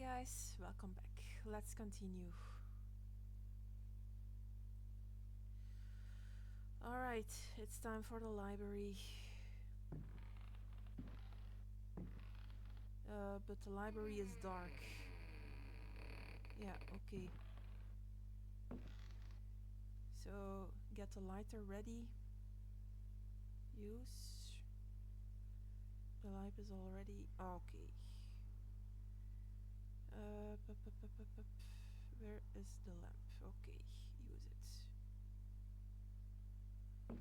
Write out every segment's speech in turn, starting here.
guys, welcome back. Let's continue. Alright, it's time for the library. But the library is dark. Yeah, okay. So, get the lighter ready. Use. The light is already... Okay. Where is the lamp? Okay, use it.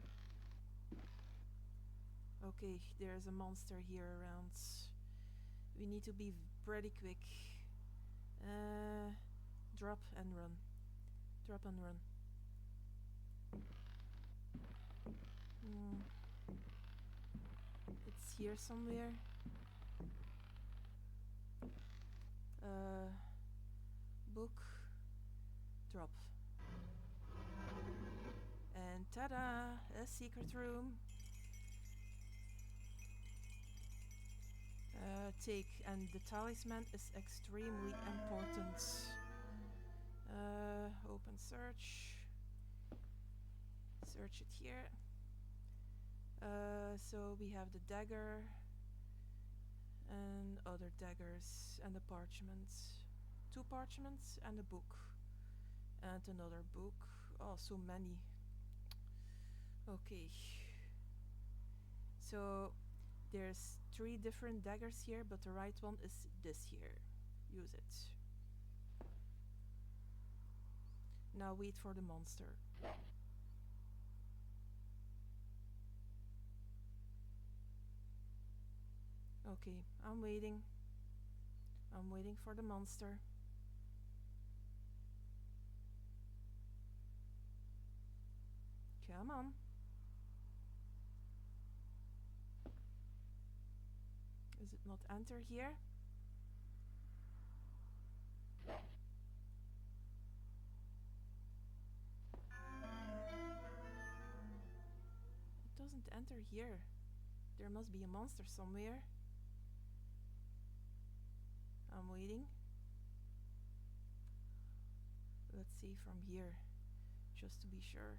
Okay, there's a monster here around. We need to be pretty quick. Drop and run. Drop and run. It's here somewhere. Book. Drop. And ta-da! A secret room. Take, and the talisman is extremely important. Open search. Search it here. So we have the dagger and other daggers and the parchments. 2 parchments and a book. And another book. Oh, so many. Okay. So there's 3 different daggers here, but the right one is this here. Use it. Now wait for the monster. Okay, I'm waiting. I'm waiting for the monster. Come on. Is it not enter here? It doesn't enter here. There must be a monster somewhere. I'm waiting. Let's see from here, just to be sure.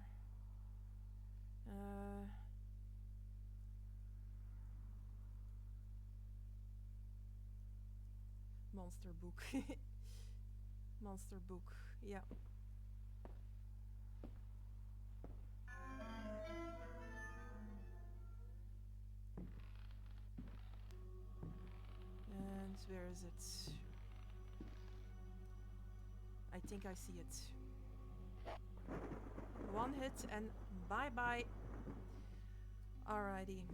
Monster book. Monster book, yeah. And where is it? I think I see it. 1 hit and bye-bye. Alrighty.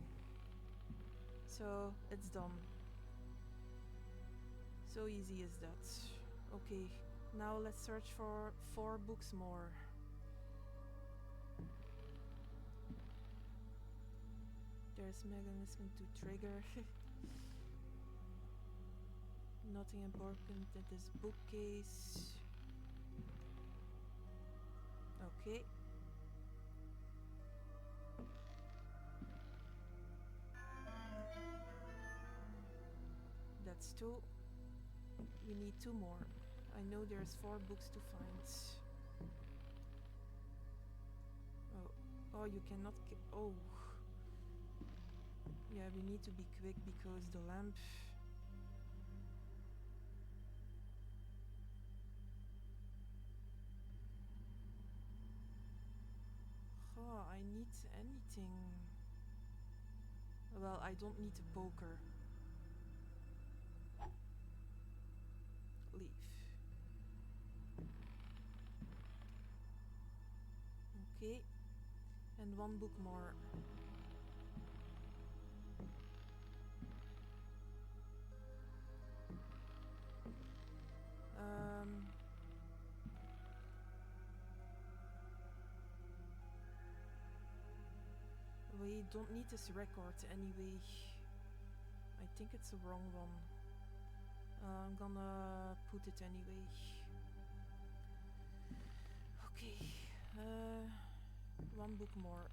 So, it's done. So easy is that. Okay, now let's search for 4 books more. There's mechanism to trigger. Nothing important in this bookcase. Okay. That's 2. We need 2 more. I know there's 4 books to find. Oh, you cannot. Oh. Yeah, we need to be quick because the lamp. Oh, I need anything. Well, I don't need a poker. Leave. Okay. And 1 book more. We don't need this record anyway. I think it's the wrong one. I'm gonna put it anyway. Okay. 1 book more.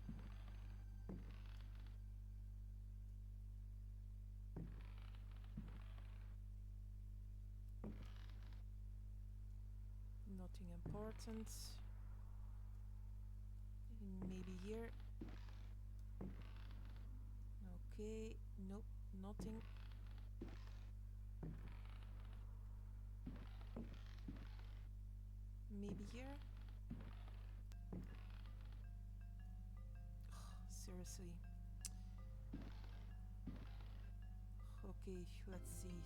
Nothing important. Maybe here. Okay, nope, nothing. Maybe here. Seriously. Okay, let's see.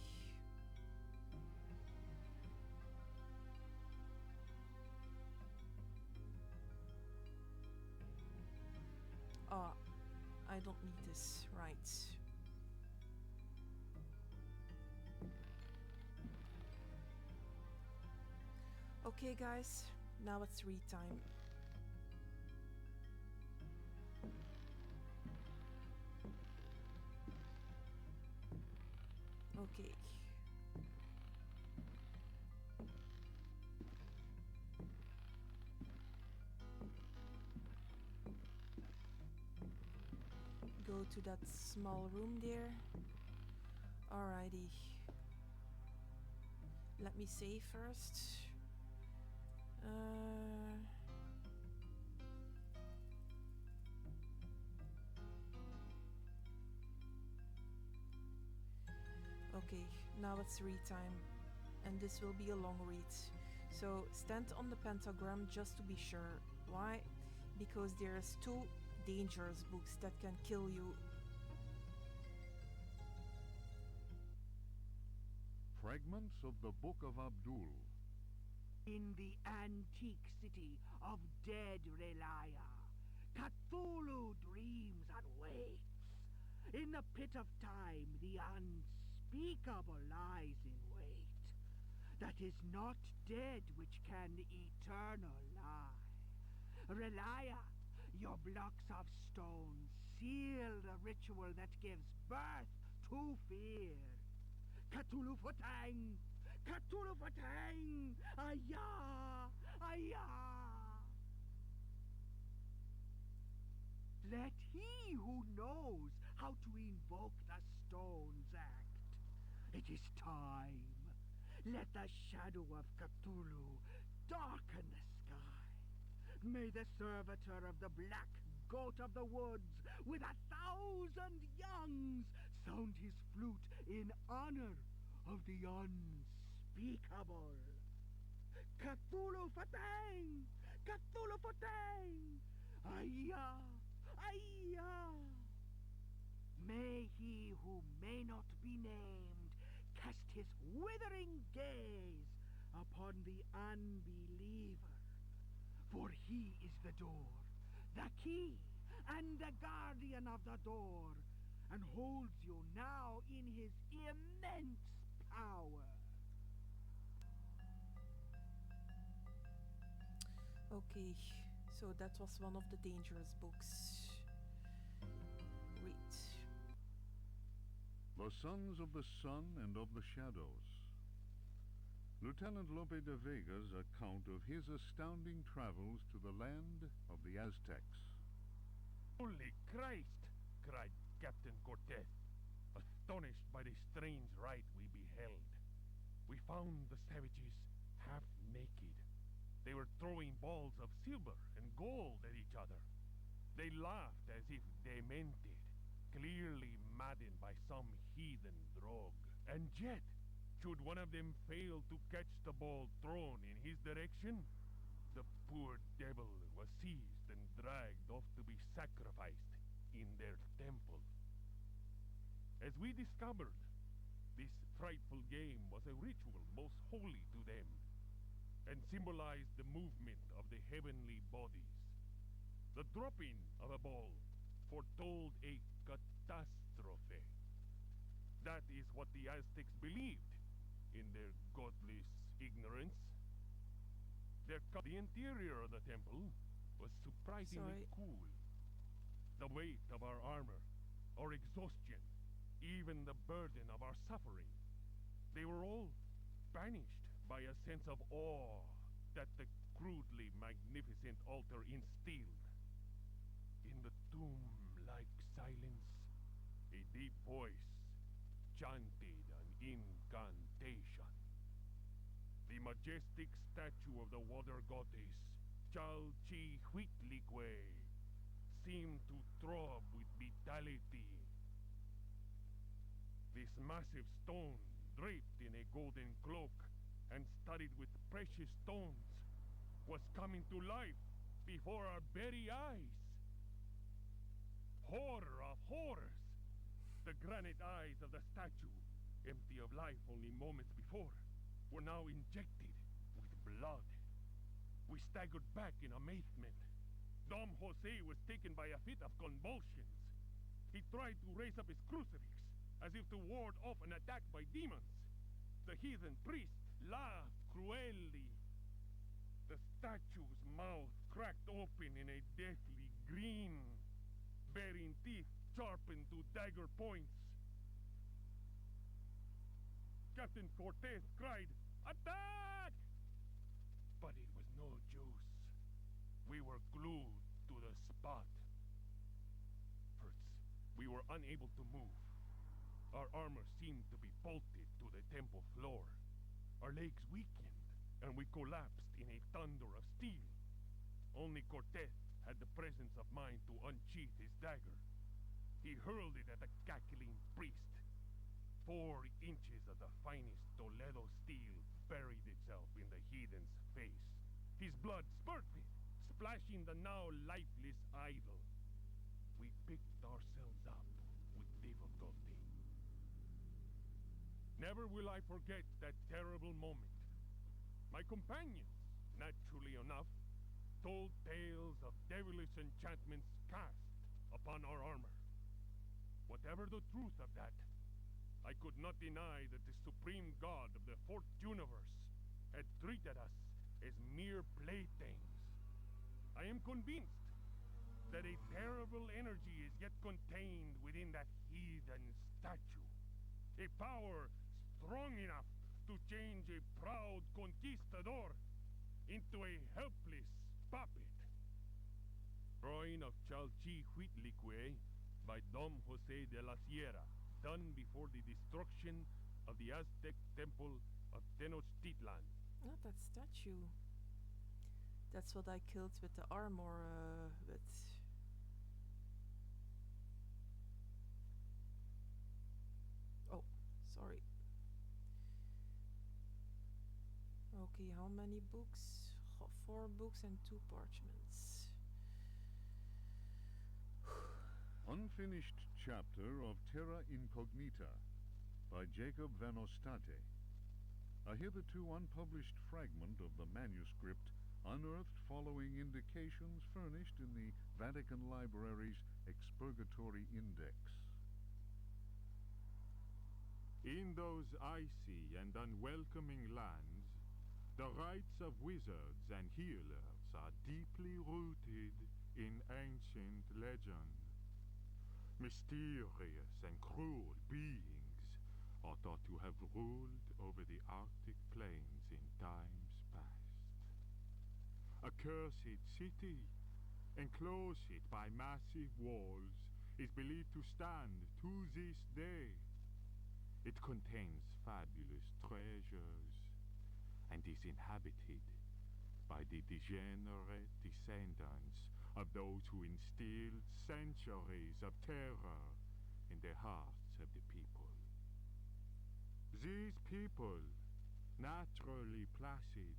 Ah, I don't need this, right. Okay guys, now it's read time. Okay. Go to that small room there. Alrighty. Let me save first. Okay, now it's read time. And this will be a long read. So stand on the pentagram just to be sure. Why? Because there's 2 dangerous books that can kill you. Fragments of the Book of Abdul. In the antique city of dead Relia, Cthulhu dreams and waits. In the pit of time, the unspeakable lies in wait. That is not dead which can eternal lie. Relia, your blocks of stone seal the ritual that gives birth to fear. Cthulhu Fatang! Cthulhu Fatang! Ayah! Ayah! Let he who knows how to invoke the stones act. It is time. Let the shadow of Cthulhu darken the sky. May the servitor of the black goat of the woods with 1,000 youngs sound his flute in honor of the unspeakable. Cthulhu Fatang! Cthulhu Fatang! Ayah! Ayah! May he who may not be named cast his withering gaze upon the unbeliever. For he is the door, the key, and the guardian of the door, and holds you now in his immense power. Okay, so that was one of the dangerous books. Read. The Sons of the Sun and of the Shadows. Lieutenant Lope de Vega's account of his astounding travels to the land of the Aztecs. Holy Christ! Cried Captain Cortez, astonished by the strange rite we beheld. We found the savages half naked. They were throwing balls of silver and gold at each other. They laughed as if demented, clearly maddened by some heathen drug. And yet, should one of them fail to catch the ball thrown in his direction, the poor devil was seized and dragged off to be sacrificed in their temple. As we discovered, this frightful game was a ritual most holy to them, and symbolized the movement of the heavenly bodies. The dropping of a ball foretold a catastrophe. That is what the Aztecs believed in their godless ignorance. The interior of the temple was surprisingly cool. The weight of our armor, our exhaustion, even the burden of our suffering, they were all banished by a sense of awe that the crudely magnificent altar instilled. In the tomb-like silence, a deep voice chanted an incantation. The majestic statue of the water goddess, Chalchi Huitlique, seemed to throb with vitality. This massive stone, draped in a golden cloak and studded with precious stones, was coming to life before our very eyes. Horror of horrors! The granite eyes of the statue, empty of life only moments before, were now injected with blood. We staggered back in amazement. Dom Jose was taken by a fit of convulsions. He tried to raise up his crucifix, as if to ward off an attack by demons. The heathen priest laughed cruelly. The statue's mouth cracked open in a deathly grin, bearing teeth sharpened to dagger points. Captain Cortez cried, "Attack!" But it was no use. We were glued to the spot. First, we were unable to move. Our armor seemed to be bolted to the temple floor. Our legs weakened, and we collapsed in a thunder of steel. Only Cortez had the presence of mind to unsheath his dagger. He hurled it at the cackling priest. 4 inches of the finest Toledo steel buried itself in the heathen's face. His blood spurted, splashing the now lifeless idol. We picked ourselves up with difficulty. Never will I forget that terrible moment. My companions, naturally enough, told tales of devilish enchantments cast upon our armor. Whatever the truth of that, I could not deny that the supreme god of the fourth universe had treated us as mere playthings. I am convinced that a terrible energy is yet contained within that heathen statue. A power strong enough to change a proud conquistador into a helpless puppet. Drawing of Chalchi Huitlique by Dom Jose de la Sierra, done before the destruction of the Aztec temple of Tenochtitlan. Not that statue. That's what I killed with the armor, with. Oh, sorry. Okay, how many books? 4 books and 2 parchments. Unfinished chapter of Terra Incognita by Jacob Van Ostate. A hitherto unpublished fragment of the manuscript unearthed following indications furnished in the Vatican Library's Expurgatory Index. In those icy and unwelcoming lands, the rites of wizards and healers are deeply rooted in ancient legend. Mysterious and cruel beings are thought to have ruled over the Arctic plains in times past. A cursed city, enclosed by massive walls, is believed to stand to this day. It contains fabulous treasures and is inhabited by the degenerate descendants of those who instilled centuries of terror in the hearts of the people. These people, naturally placid,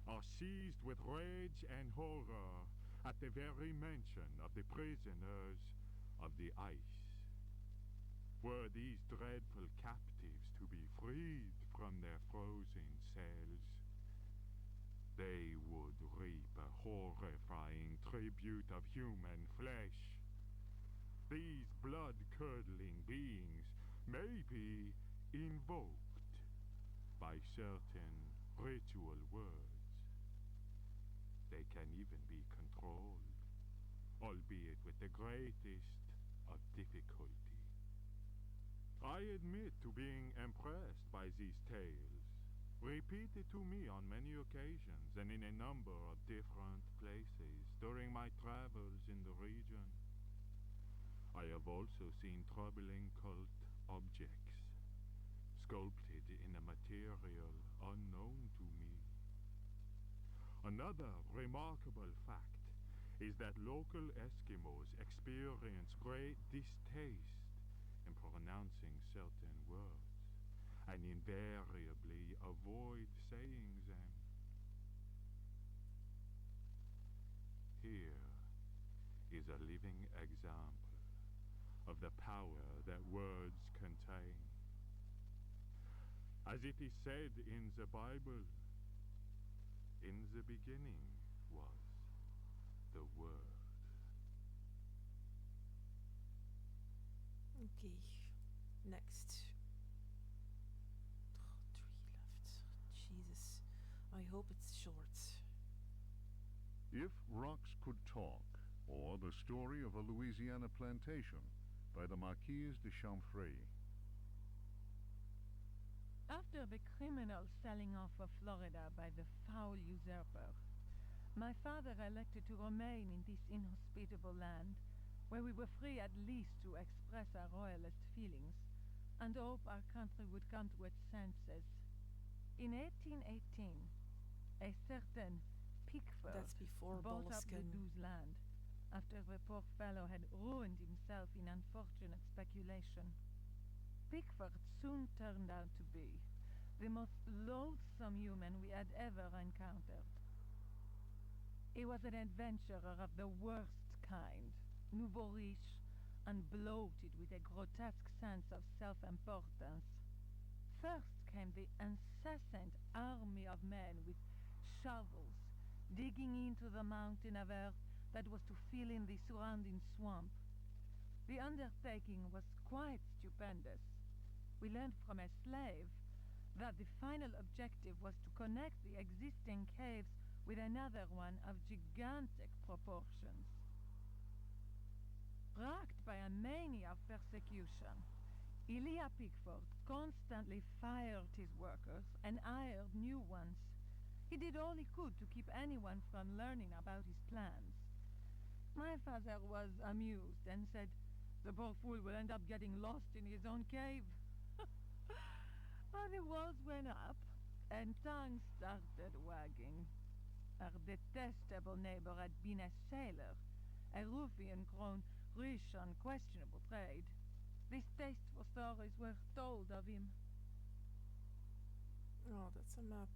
are seized with rage and horror at the very mention of the prisoners of the ice. Were these dreadful captives to be freed from their frozen cells, they would reap a horrifying tribute of human flesh. These blood-curdling beings may be invoked by certain ritual words. They can even be controlled, albeit with the greatest of difficulty. I admit to being impressed by these tales, repeated to me on many occasions and in a number of different places during my travels in the region. I have also seen troubling cult objects, sculpted in a material unknown to me. Another remarkable fact is that local Eskimos experience great distaste in pronouncing certain words and invariably avoid saying them. Here is a living example of the power that words contain. As it is said in the Bible, in the beginning was the Word. Okay, next. 3 left. Jesus. I hope it's short. If Rocks Could Talk, or The Story of a Louisiana Plantation by the Marquise de Chamfray. After the criminal selling off of Florida by the foul usurper, my father elected to remain in this inhospitable land, where we were free at least to express our royalist feelings, and hope our country would come to its senses. In 1818, a certain Pickford That's before bought up the Boleskine. Douze land, after the poor fellow had ruined himself in unfortunate speculation. Pickford soon turned out to be the most loathsome human we had ever encountered. He was an adventurer of the worst kind, nouveau riche, and bloated with a grotesque sense of self-importance. First came the incessant army of men with shovels, digging into the mountain of earth that was to fill in the surrounding swamp. The undertaking was quite stupendous. We learned from a slave that the final objective was to connect the existing caves with another one of gigantic proportions. Racked by a mania of persecution, Elia Pickford constantly fired his workers and hired new ones. He did all he could to keep anyone from learning about his plans. My father was amused and said, "The poor fool will end up getting lost in his own cave." The walls went up, and tongues started wagging. Our detestable neighbor had been a sailor, a ruffian grown rich on questionable trade. Distasteful stories were told of him. Oh, that's a map.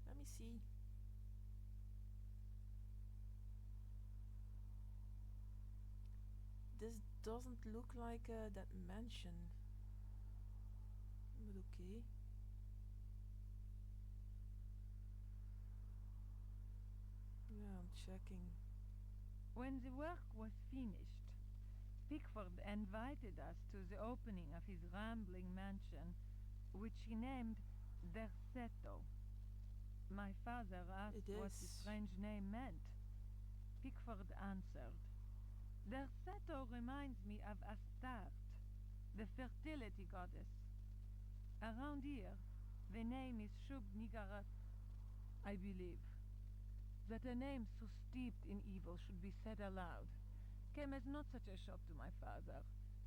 Let me see. This doesn't look like that mansion. But okay. Yeah, I'm checking. When the work was finished, Pickford invited us to the opening of his rambling mansion, which he named Derceto. My father asked It what the is. strange name meant. Pickford answered, "Derceto reminds me of Astarte, the fertility goddess. Around here, the name is Shub Nigarat, I believe. That a name so steeped in evil should be said aloud came as not such a shock to my father,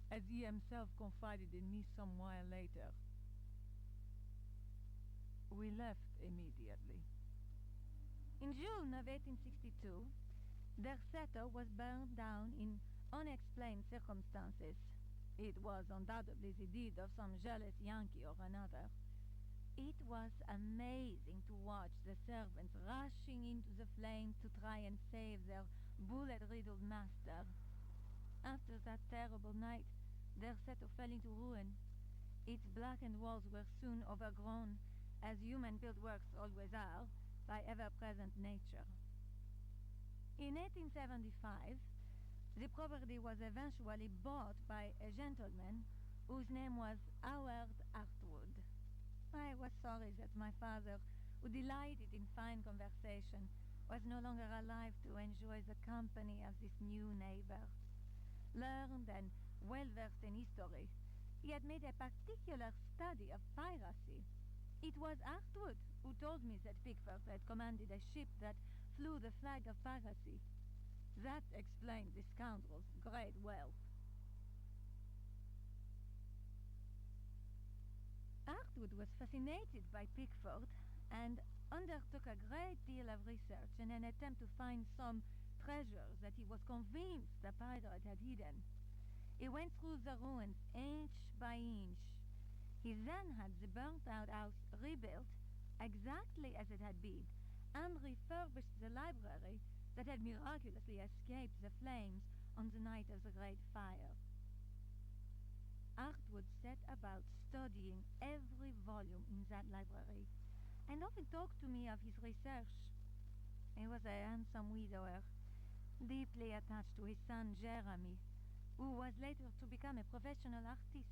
as he himself confided in me some while later." We left immediately. In June of 1862, Derceto was burned down in unexplained circumstances. It was undoubtedly the deed of some jealous Yankee or another. It was amazing to watch the servants rushing into the flames to try and save their bullet-riddled master. After that terrible night, Derceto fell into ruin. Its blackened walls were soon overgrown, as human-built works always are, by ever-present nature. In 1875, the property was eventually bought by a gentleman whose name was Howard Artwood. I was sorry that my father, who delighted in fine conversation, was no longer alive to enjoy the company of this new neighbor. Learned and well-versed in history, he had made a particular study of piracy. It was Artwood who told me that Pickford had commanded a ship that flew the flag of piracy. That explained the scoundrel's great wealth. Artwood was fascinated by Pickford and undertook a great deal of research in an attempt to find some treasures that he was convinced the pirate had hidden. He went through the ruins inch by inch. He then had the burnt out house rebuilt exactly as it had been and refurbished the library that had miraculously escaped the flames on the night of the Great Fire. Artwood set about studying every volume in that library and often talked to me of his research. He was a handsome widower, deeply attached to his son Jeremy, who was later to become a professional artist.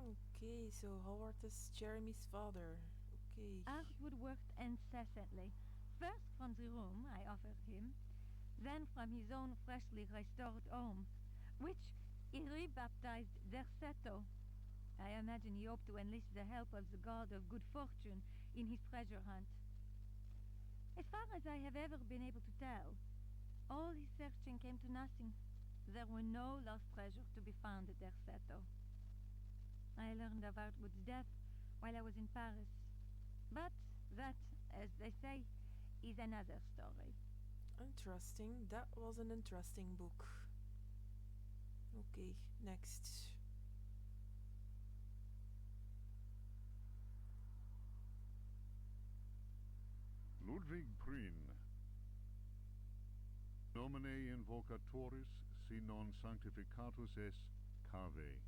Okay, so Howard is Jeremy's father. Okay. Artwood worked incessantly, first from the room I offered him, then from his own freshly restored home, which he rebaptized Derceto. I imagine he hoped to enlist the help of the god of good fortune in his treasure hunt. As far as I have ever been able to tell, all his searching came to nothing. There were no lost treasures to be found at Derceto. I learned of Artwood's death while I was in Paris. But that, as they say, is another story. Interesting. That was an interesting book. Okay, next. Ludwig Prien. Nomine invocatoris si non sanctificatus est cave.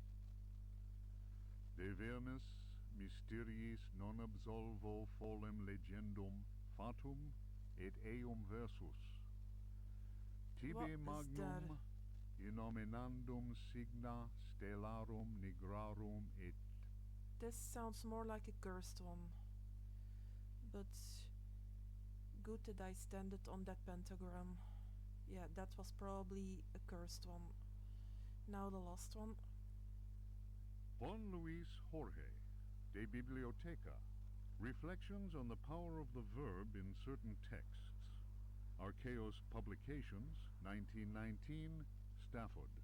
De vernis mysteriis non absolvo folem legendum fatum et eum versus. Tibi What is magnum that? innominandum signa stellarum nigrarum et This sounds more like a cursed one. But good that I stand it on that pentagram. Yeah, that was probably a cursed one. Now the last one. Juan Luis Jorge, de Biblioteca. Reflections on the power of the verb in certain texts. Archaeos Publications, 1919, Stafford.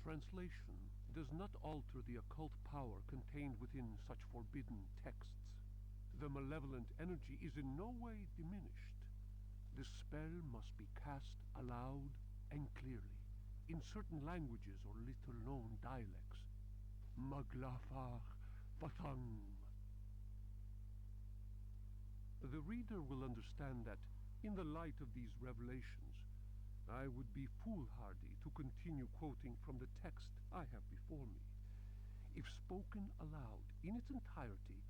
Translation does not alter the occult power contained within such forbidden texts. The malevolent energy is in no way diminished. The spell must be cast aloud and clearly, in certain languages or little-known dialects. Maglafar Fatang. The reader will understand that, in the light of these revelations, I would be foolhardy to continue quoting from the text I have before me. If spoken aloud in its entirety,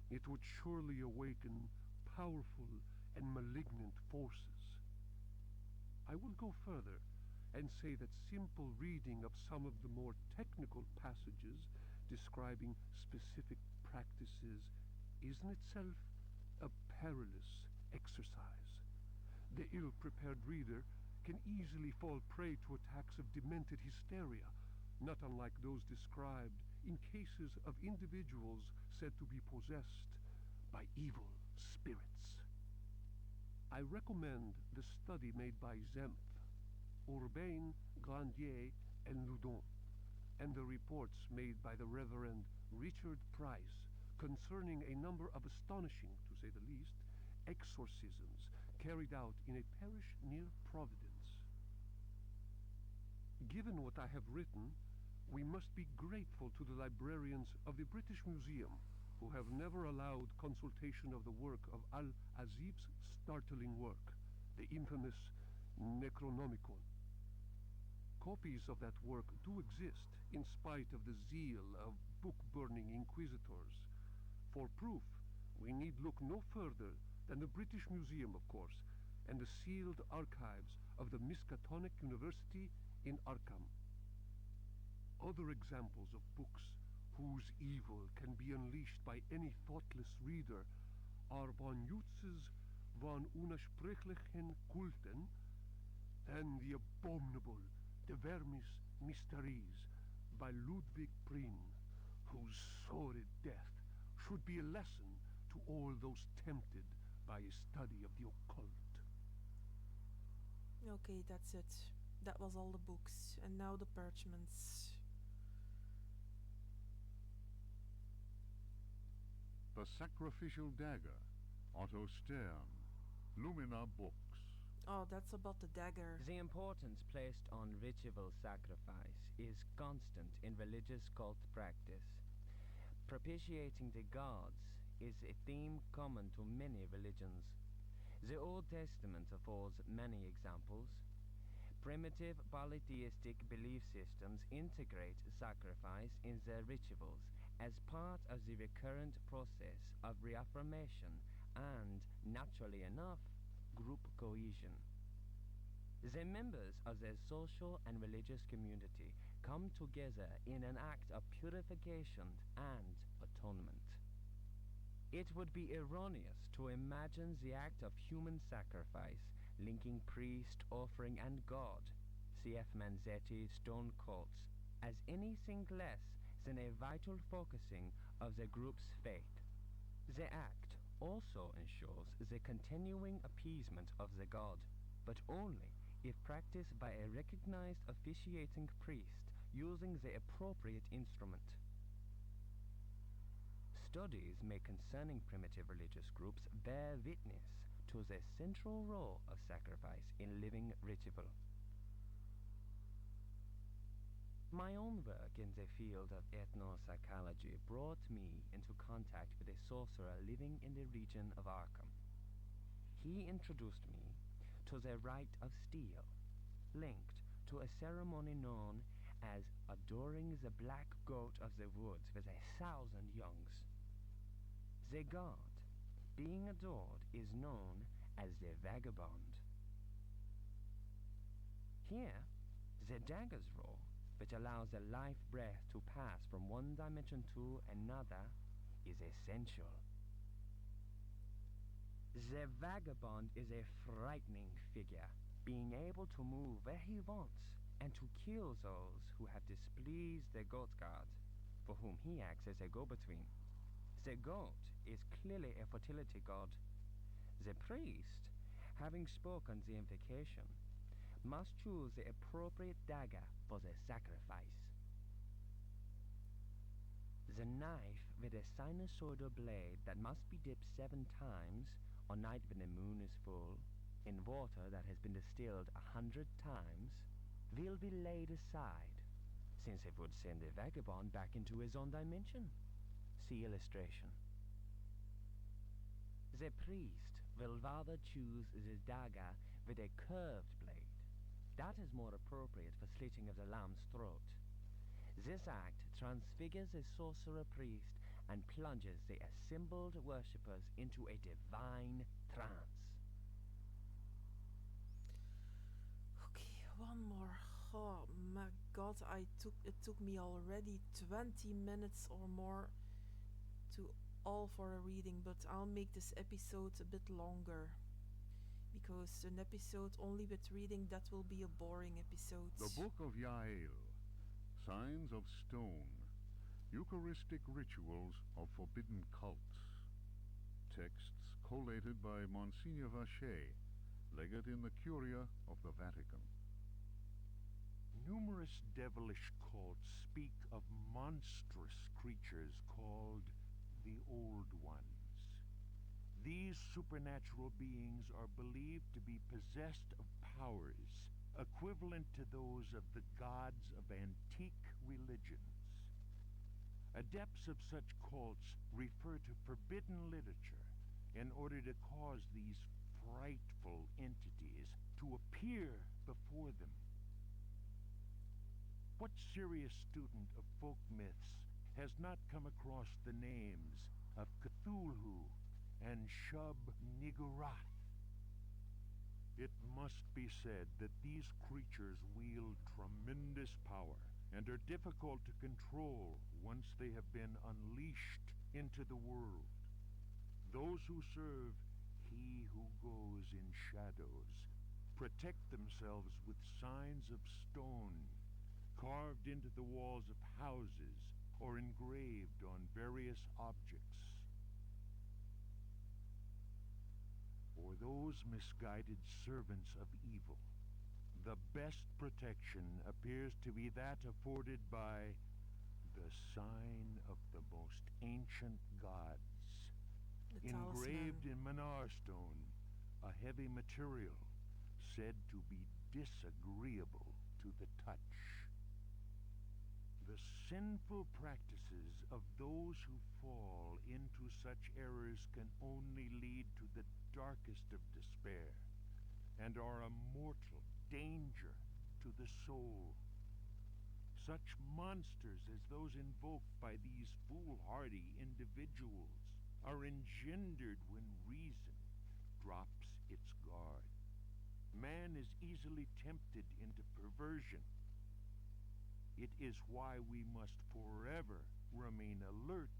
it would surely awaken powerful and malignant forces. I will go further and say that simple reading of some of the more technical passages describing specific practices is in itself a perilous exercise. The ill-prepared reader can easily fall prey to attacks of demented hysteria, not unlike those described in cases of individuals said to be possessed by evil spirits. I recommend the study made by Zemf, Urbain, Grandier, and Loudon, and the reports made by the Reverend Richard Price concerning a number of astonishing, to say the least, exorcisms carried out in a parish near Providence. Given what I have written, we must be grateful to the librarians of the British Museum, who have never allowed consultation of the work of Al-Azib's startling work, the infamous Necronomicon. Copies of that work do exist, in spite of the zeal of book-burning inquisitors. For proof, we need look no further than the British Museum, of course, and the sealed archives of the Miskatonic University in Arkham. Other examples of books whose evil can be unleashed by any thoughtless reader are von Jutz's von Unersprechlichen Kulten and the abominable De Vermis Mysteries by Ludwig Prien, whose sordid death should be a lesson to all those tempted by a study of the occult. Okay, that's it. That was all the books. And now the parchments. The Sacrificial Dagger, Otto Stern, Lumina Books. Oh, that's about the dagger. The importance placed on ritual sacrifice is constant in religious cult practice. Propitiating the gods is a theme common to many religions. The Old Testament affords many examples. Primitive polytheistic belief systems integrate sacrifice in their rituals as part of the recurrent process of reaffirmation and, naturally enough, group cohesion. The members of their social and religious community come together in an act of purification and atonement. It would be erroneous to imagine the act of human sacrifice linking priest, offering, and God, C.F. Manzetti, stone cults, as anything less than a vital focusing of the group's faith. The act also ensures the continuing appeasement of the god, but only if practiced by a recognized officiating priest using the appropriate instrument. Studies made concerning primitive religious groups bear witness to the central role of sacrifice in living ritual. My own work in the field of ethnopsychology brought me into contact with a sorcerer living in the region of Arkham. He introduced me to the rite of steel, linked to a ceremony known as adoring the black goat of the woods with 1,000 youngs. The god being adored is known as the vagabond. Here, the dagger's role, which allows the life breath to pass from one dimension to another, is essential. The vagabond is a frightening figure, being able to move where he wants and to kill those who have displeased the goat god, for whom he acts as a go-between. The goat is clearly a fertility god. The priest, having spoken the invocation, must choose the appropriate dagger for the sacrifice. The knife with a sinusoidal blade that must be dipped 7 times on night when the moon is full in water that has been distilled 100 times will be laid aside, since it would send the vagabond back into his own dimension. See illustration. The priest will rather choose the dagger with a curved blade. That is more appropriate for slitting of the lamb's throat. This act transfigures the sorcerer priest and plunges the assembled worshippers into a divine trance. Okay, one more. Oh my god, it took me already 20 minutes or more to all for a reading, but I'll make this episode a bit longer. Because an episode only with reading, that will be a boring episode. The Book of Yael, Signs of Stone, Eucharistic Rituals of Forbidden Cults. Texts collated by Monsignor Vacher, legate in the Curia of the Vatican. Numerous devilish cults speak of monstrous creatures called the Old Ones. These supernatural beings are believed to be possessed of powers equivalent to those of the gods of antique religions. Adepts of such cults refer to forbidden literature in order to cause these frightful entities to appear before them. What serious student of folk myths has not come across the names of Cthulhu and Shub-Niggurath? It must be said that these creatures wield tremendous power and are difficult to control once they have been unleashed into the world. Those who serve He Who Goes in Shadows protect themselves with signs of stone carved into the walls of houses or engraved on various objects. For those misguided servants of evil, the best protection appears to be that afforded by the sign of the most ancient gods, The talisman. Engraved in Manar stone, a heavy material said to be disagreeable to the touch. The sinful practices of those who fall into such errors can only lead to the darkest of despair, and are a mortal danger to the soul. Such monsters as those invoked by these foolhardy individuals are engendered when reason drops its guard. Man is easily tempted into perversion. It is why we must forever remain alert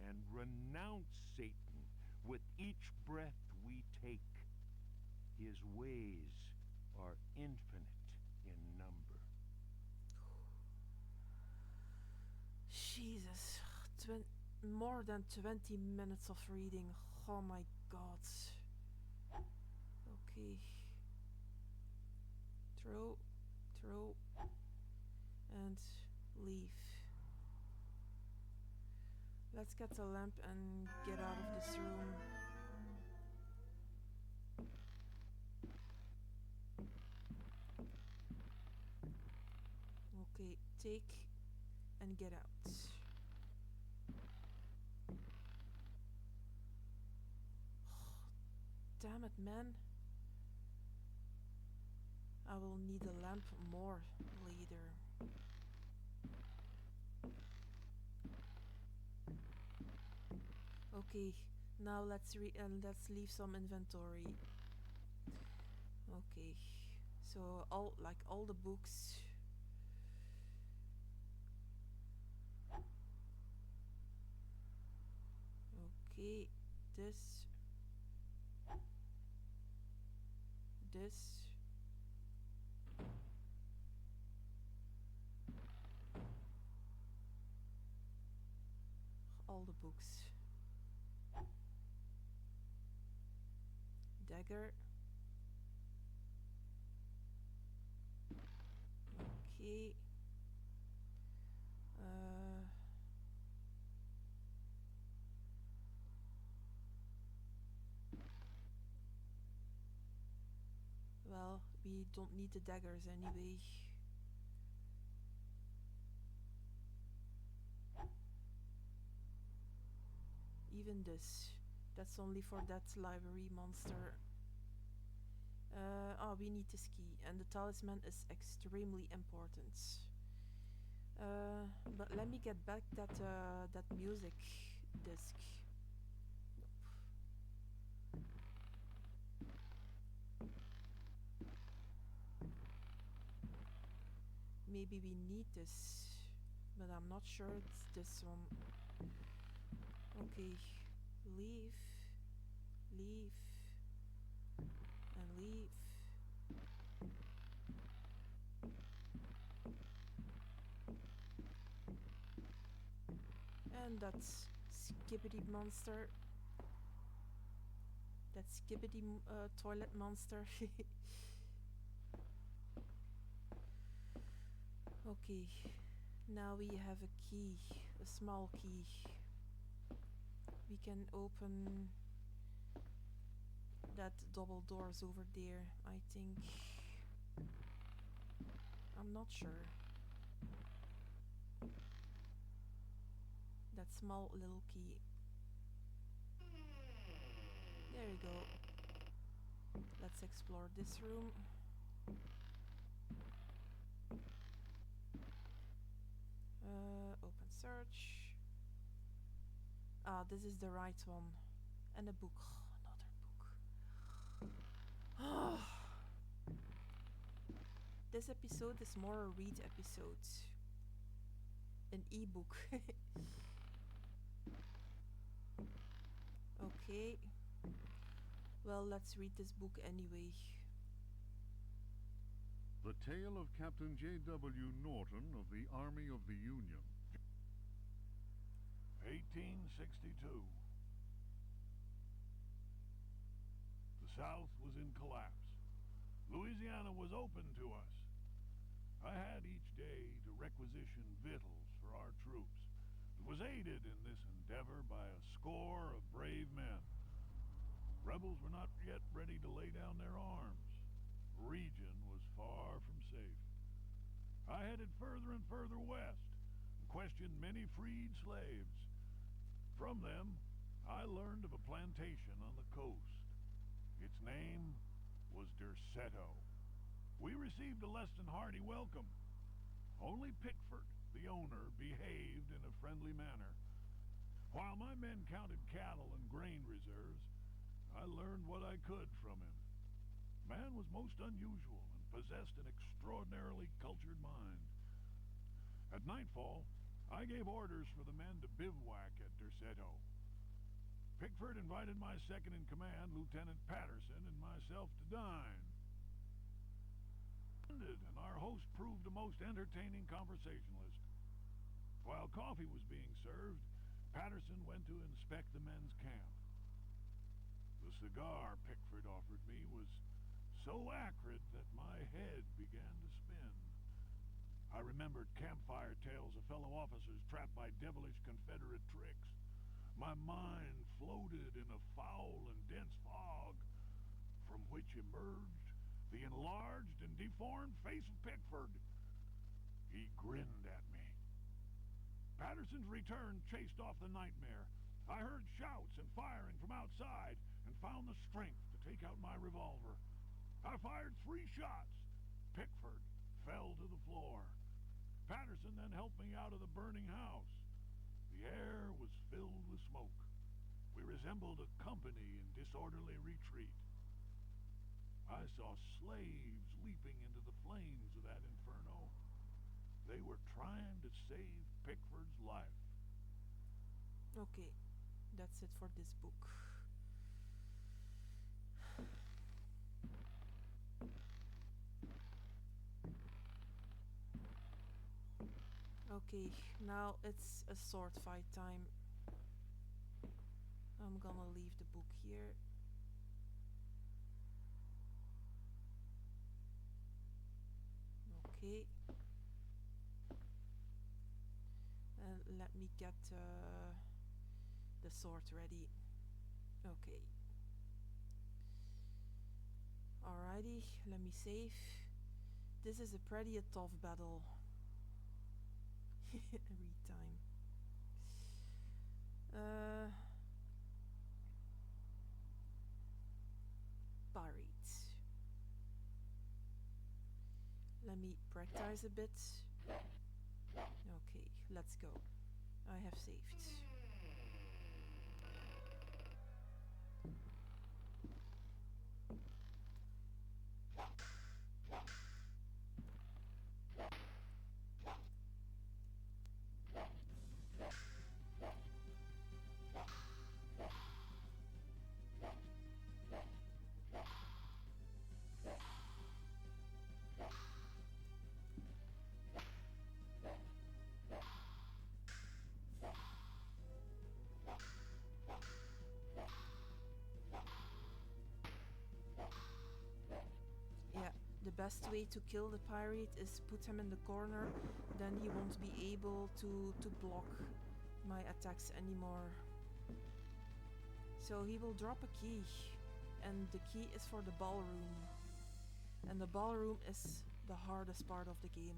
and renounce Satan with each breath we take. His ways are infinite in number. Jesus. More than 20 minutes of reading. Oh my god. Okay. Throw. And leave. Let's get a lamp and get out of this room. Okay, take and get out. Damn it, man. I will need a lamp more later. Okay, now let's leave some inventory. Okay, so all the books. Okay, this. All the books. Dagger. Okay. Well, we don't need the daggers anyway. Even this. That's only for that library monster. We need this key, and the talisman is extremely important. But let me get back that music disc. Nope. Maybe we need this, but I'm not sure it's this one. Okay, leave, and leave. And that's skibbity monster. That skibbity toilet monster. Okay, now we have a key, a small key. We can open that double doors over there, I think. I'm not sure. That small little key. There you go. Let's explore this room. Open search. This is the right one. And a book. Another book. This episode is more a read episode. An e-book. Okay. Well, let's read this book anyway. The Tale of Captain J.W. Norton of the Army of the Union. 1862. The South was in collapse. Louisiana was open to us. I had each day to requisition victuals for our troops, and was aided in this endeavor by a score of brave men. Rebels were not yet ready to lay down their arms. The region was far from safe. I headed further and further west and questioned many freed slaves. From them, I learned of a plantation on the coast. Its name was Derceto. We received a less than hearty welcome. Only Pickford, the owner, behaved in a friendly manner. While my men counted cattle and grain reserves, I learned what I could from him. Man was most unusual and possessed an extraordinarily cultured mind. At nightfall, I gave orders for the men to bivouac at Derceto. Pickford invited my second-in-command, Lieutenant Patterson, and myself to dine. And our host proved a most entertaining conversationalist. While coffee was being served, Patterson went to inspect the men's camp. The cigar Pickford offered me was so acrid that my head began to spin. I remembered campfire tales of fellow officers trapped by devilish Confederate tricks. My mind floated in a foul and dense fog, from which emerged the enlarged and deformed face of Pickford. He grinned at me. Patterson's return chased off the nightmare. I heard shouts and firing from outside and found the strength to take out my revolver. I fired 3 shots. Pickford fell to the floor. Patterson then helped me out of the burning house. The air was filled with smoke. We resembled a company in disorderly retreat. I saw slaves leaping into the flames of that inferno. They were trying to save Pickford's life. Okay, that's it for this book. Okay, now it's a sword fight time. I'm gonna leave the book here. Okay. And let me get the sword ready. Okay. Alrighty, let me save. This is a pretty tough battle. Every time. Pirates. Let me practice a bit. Okay, let's go. I have saved. The best way to kill the pirate is put him in the corner, then he won't be able to block my attacks anymore. So he will drop a key, and the key is for the ballroom. And the ballroom is the hardest part of the game.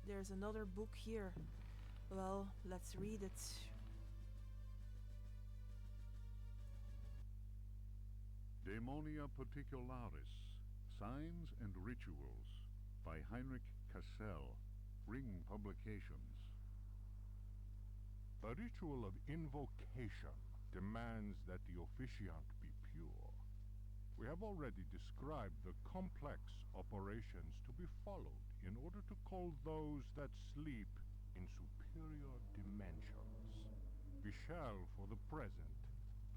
There's another book here. Well, let's read it. Daemonia Particularis, Signs and Rituals, by Heinrich Cassel, Ring Publications. The ritual of invocation demands that the officiant be pure. We have already described the complex operations to be followed in order to call those that sleep in superior dimensions. We shall, for the present,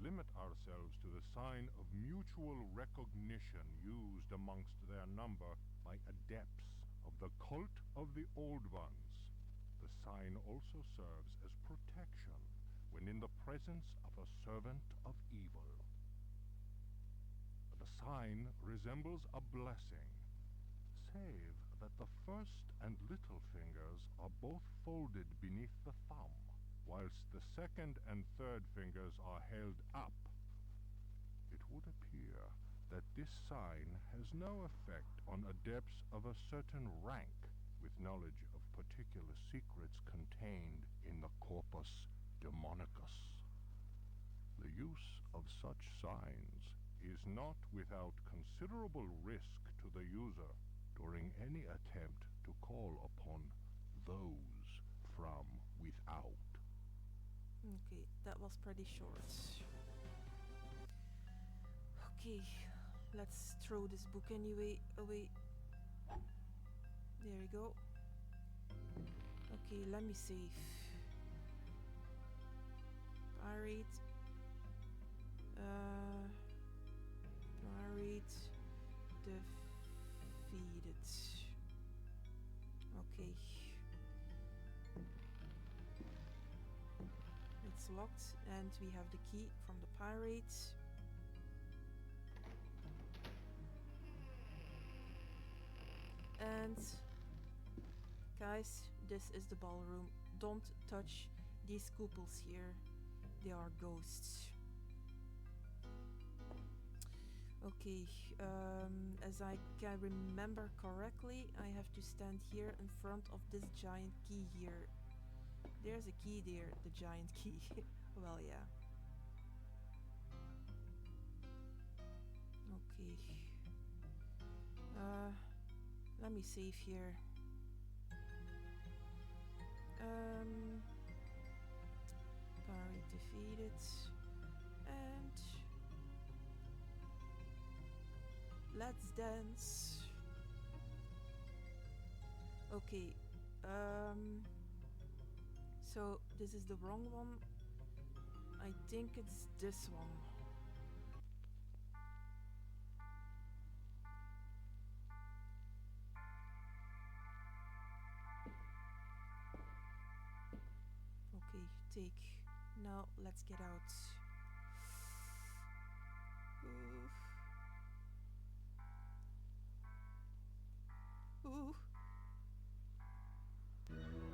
limit ourselves to the sign of mutual recognition used amongst their number by adepts of the cult of the Old Ones. The sign also serves as protection when in the presence of a servant of evil. The sign resembles a blessing, save that the first and little fingers are both folded beneath the thumb, whilst the second and third fingers are held up. It would appear that this sign has no effect on adepts of a certain rank with knowledge of particular secrets contained in the corpus demonicus. The use of such signs is not without considerable risk to the user during any attempt to call upon those from without. Okay, that was pretty short. Okay, let's throw this book anyway away. There we go. Okay, let me save. Pirate. Pirate defeated. Okay. It's locked and we have the key from the pirate. And guys, this is the ballroom. Don't touch these couples here. They are ghosts. Okay, as I can remember correctly, I have to stand here in front of this giant key here. There's a key there, the giant key. Well, yeah. Okay. Let me save here. Pirate defeated. And let's dance. Okay. So this is the wrong one. I think it's this one. Okay, take. Now let's get out. Ooh.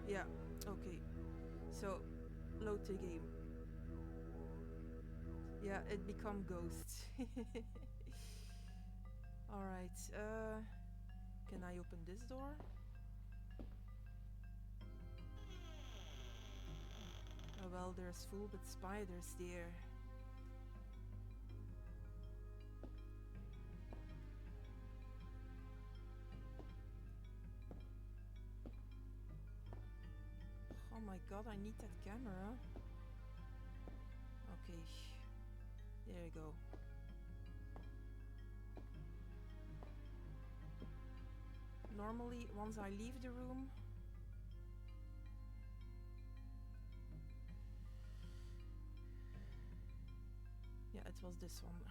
Yeah, okay. So, load the game. Yeah, it become ghost. Alright, can I open this door? Oh well, there's full with spiders there. Oh my god, I need that camera. Okay, there you go. Normally, once I leave the room, yeah, it was this one.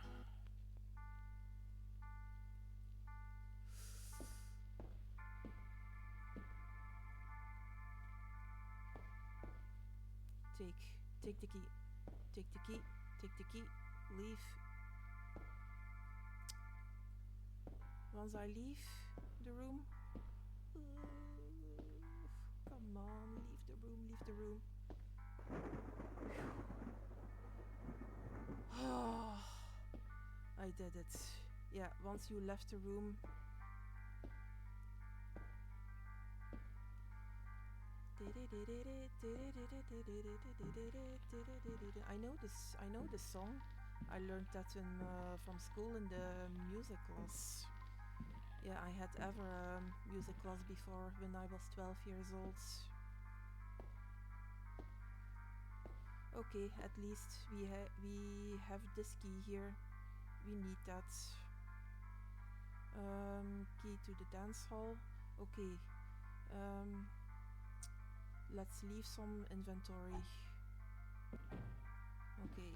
Take the key. Take the key. Take the key. Leave. Once I leave the room. Come on, leave the room, leave the room. I did it. Yeah, once you left the room. I know this song. I learned that from school in the music class. Yeah, I had ever music class before when I was 12 years old. Okay, at least we have this key here. We need that. Key to the dance hall. Okay. Let's leave some inventory. Okay.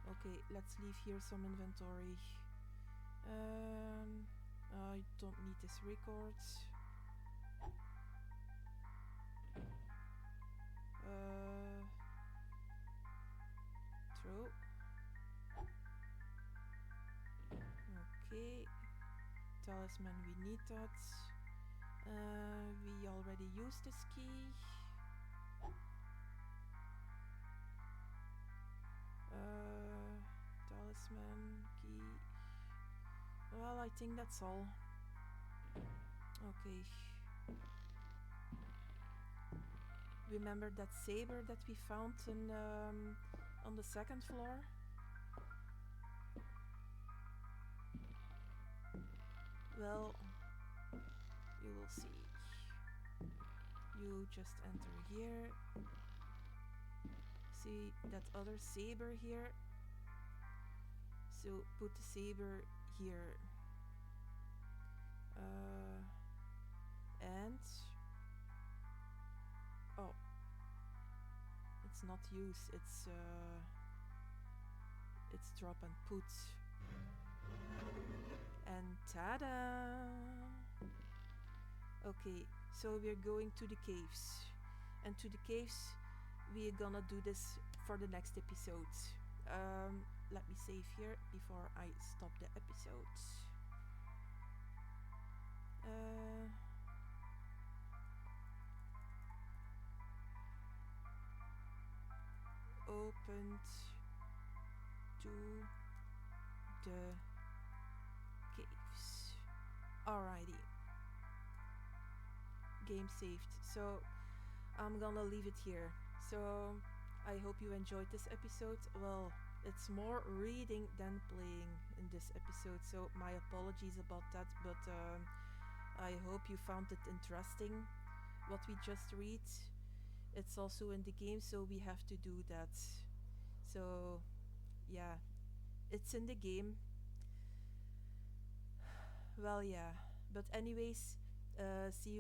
Okay, let's leave here some inventory. I don't need this record. Throw. talisman, we need that. We already used this key. Talisman, key. Well, I think that's all. Okay. Remember that saber that we found on the second floor? Well, you will see. You just enter here. See that other saber here? So put the saber here. And oh, it's not use, it's drop and put. And ta-da! Okay, so we're going to the caves. And to the caves, we're gonna do this for the next episode. Let me save here before I stop the episode. Opened to the caves. Alrighty. Game saved. So I'm gonna leave it here. So I hope you enjoyed this episode. Well, it's more reading than playing in this episode, so my apologies about that, but I hope you found it interesting what we just read. It's also in the game, so we have to do that. So yeah, it's in the game. Well, yeah, but anyways, see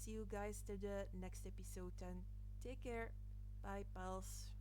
you guys to the next episode, and take care. Bye, pals.